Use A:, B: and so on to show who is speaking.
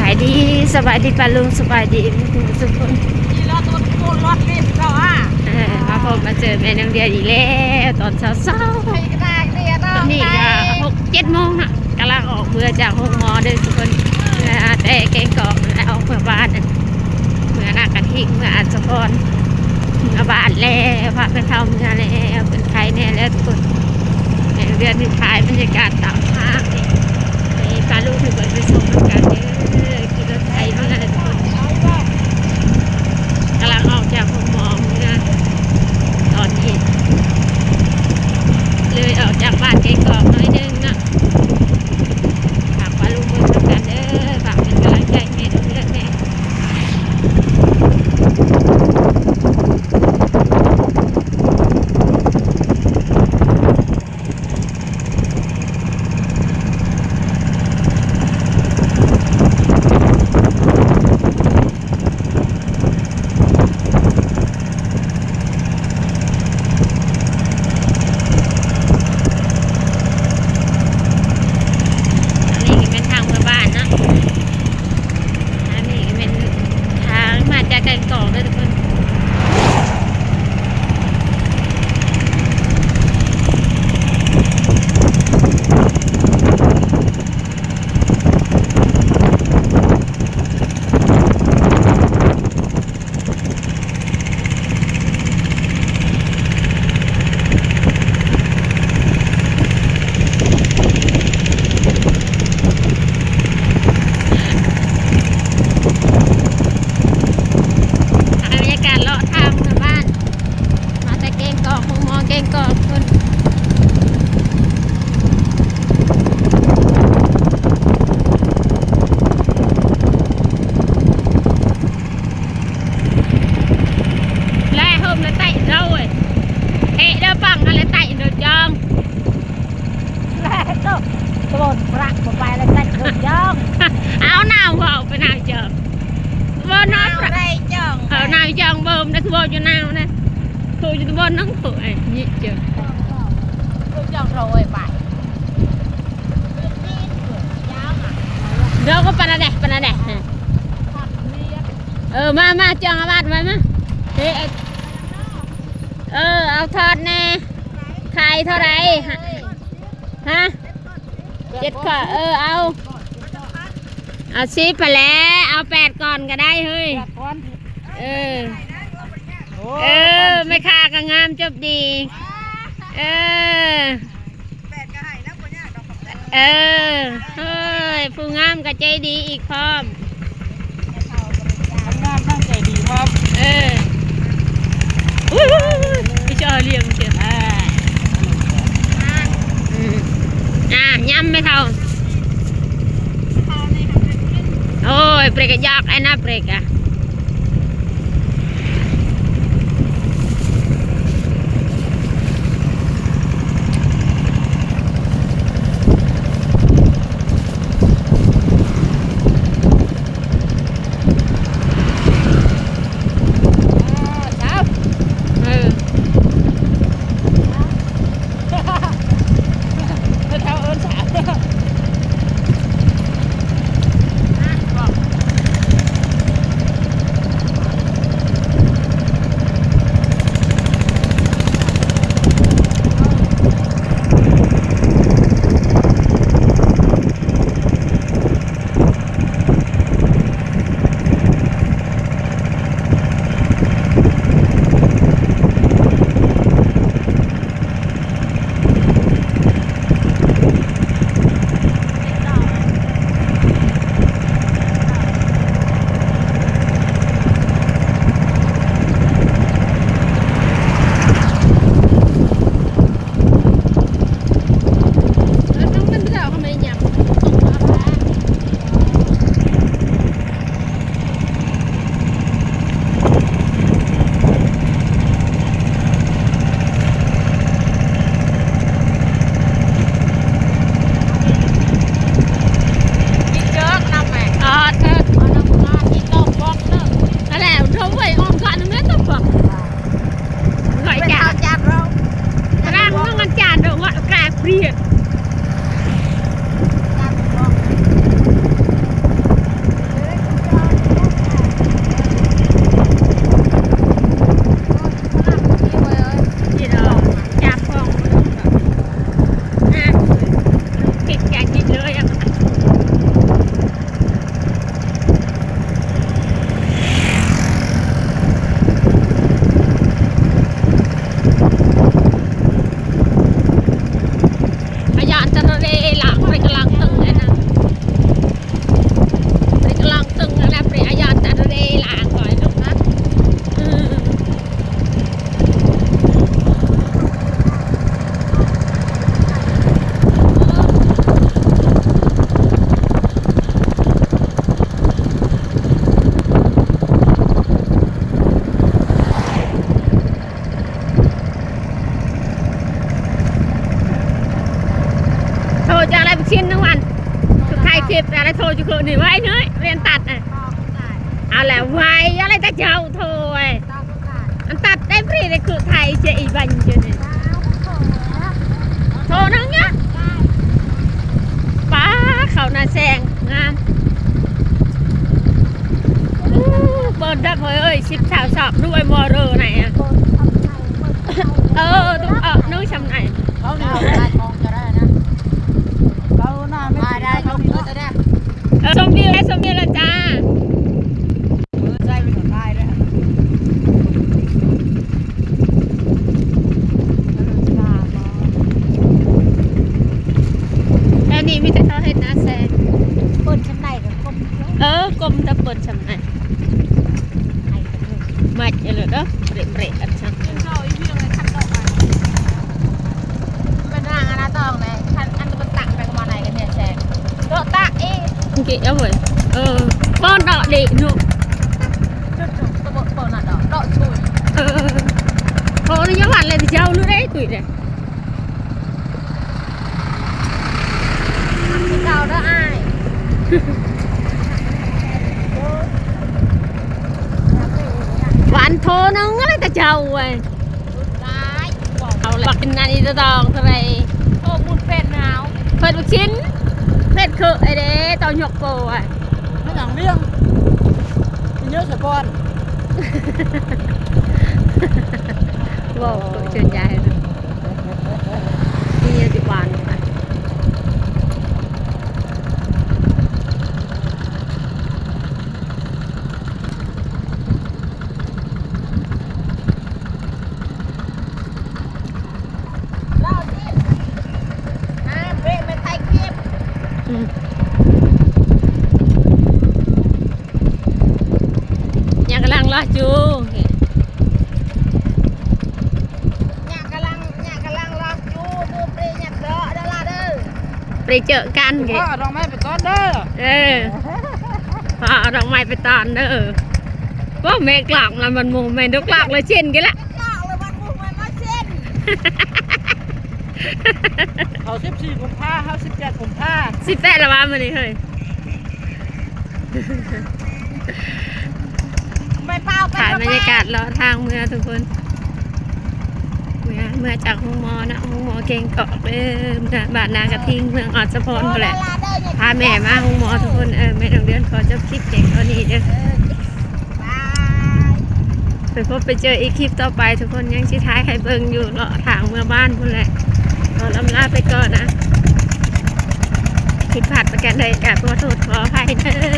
A: ายดีสบายดีปาลุงสบายดีทุกคน
B: รอตัวโคตรรอดรีบรอ
A: มาพบมาเจอแม่นางเดียอีกแล้วตอนเช้า
B: ใครก็ได้เนี่ย
A: ตอนนี้ก็6-7 โมงนะกำลังออกเมื่อจาก5 โมงเด้อทุกคนแต่แกงกอกออกเมื่อบ้านเมื่อหน้ากระทิงเมื่ออัศพรเมื่อบ้านแล้วพระไปเท่าเมื่อแล้วเป็นใครแน่แล้วทุกคนแม่เดือนที่ถ่ายบรรยากาศตามภาพนี่ปลาลูกถือไปส่งกันเด้อขี่รถไถเมื่อทุกคนกำลังออกจากห้องหมอเมื่อตอนนี้เลยออกจากบ้านแกงกอกน้อยนึงนะฝากปลาลูกเบิ่งกันเด้อฝากเป็นกำลังใจให้เด้อแม่กอกเลยทุกคน
B: โดนพระผมไปแล้วได้ถึงย่อง
A: เอาหนาวเหรอไปหนาวเจอบ่นอน
B: ได้ย่อง
A: หนาวจังเบิ่มนะคือบ่อยู่หนาวนะคืออยู่บนนั่งเผยนี่เจอ
B: ถึงย่องโรยไป
A: เดี๋ยวก็ปนแดดมาจังอาบาดไว้มาเอาทอดแน่ไข่เท่าไรฮะ7 ข้อเอา10ไปแล้วเอา8ก่อนก็ได้เฮ้ยไม่ค่าก็งามจบดีเฮ้ยผู้งามก็ใจดีอีกพร้อม
B: งามทั้งใจดีพร้อม
A: ไม่ชอบเลี้ยงเชียวย้ำไม่เท่าโอ้ยเปรกยากไอ้น่าเปรกอะ คลิปอะไรโทรจุกนี่ไว้เนื้อเรียนตัดอ่ะเอาแล้วไว้อะไรจะเจ้าโทรอันตัดได้ฟรีเลยคือไทยเจอีบันเจนี่โทรนึงเนี้ยป้าเขาหน้าแซงงามเปิดดับเฮ้ยชิปสาวสอบด้วยมอเตอร์ไหนอ่ะต้องนึกชำไหน
B: เขาเนี่ยได้ทองจะได้นะเราหน้าไม่ได้เขาจะได้
A: ชมวิวชมวิวละจ้า
B: ใจเป็นคนได้ด้วย
A: แล้วนี่มีแต่เขาเห็นนะแซง
B: เปิดชั้นใดกับคม
A: กลมตะเปิดชำไหน
B: ไอ้กันเลย
A: มาเจอเลยเด้อเบรกเบรกอันช่าง
B: เขาอีเพียงเลยขั้นต่อไปเป็นร่างอนาตองเลยขั้นอันจะเป็นตักไปประมาณไหนกันเนี่ยแชร์โดดตักเอง
A: กี่เอาไว้ป้อนดอกดีหนู
B: จุดตัวเปิดหน้าดอกดอกชุย
A: โอ้ยยังหวานเลยเจ้ารู้ได้ตุ๋ยเลย
B: ที่เก่าเด้ออ้าย
A: หวานโทนึงอะไรแต่เจ้าเว้ย
B: ร้ายบอก
A: เอาเลยปักกินนานี่จะตองอะไร
B: โอ้บุญเป็นหนาว
A: เพิ่นลูกชิ้นเผ็ดคือไอเด้ตอนหยกโกอ่ะ
B: ไม่หนังเรื่องเยอะเสียก่อน
A: บอกเชิญยายเลยนี่ติดหวานอ่ะ
B: เราที่เบรกเป็นไทยคลิป
A: ยังกำลังรอจู
B: เนี่ยกำลังรออยู่ดูเปรี้ยเนี่ยเด้อเด้อล่ะเด้อ
A: ไปเจอกันไง
B: พ่อดอกไม้ไปต้นเด้อ
A: พอเอาดอกไม้ไปตอนเด้อว่าแม่กลักแล้วมันมูแม่ดุกลักเลยเช่นกันละ
B: ลอกเลยมันมุงมันมาเส้นเขา14 กุมภาพันธ์เขา17 กุมภาพันธ์
A: 18ละวะมันนี่เฮ้ย
B: ไม่เปล่าไป
A: ถ่ายบรรยากาศล้อทางเมืองทุกคนเมื่อจากห้องมอนะห้องมอเก่งเกาะบ้านนากระทิงเมืองออดสะพนนั่นแหละพาแม่มาห้องมอทุกคนแม่ต้องเดือนขอจบคลิปเก่งเท่านี้เด้อไปพบไปเจออีกคลิปต่อไปทุกคนยังชี้ท้ายใครเบิ่งอยู่เลาะทางเมืองบ้านพุ่นแหละขอลำลาไปก่อนนะผิดพลาดประการใดกราบขอโทษขออภัยเด้อ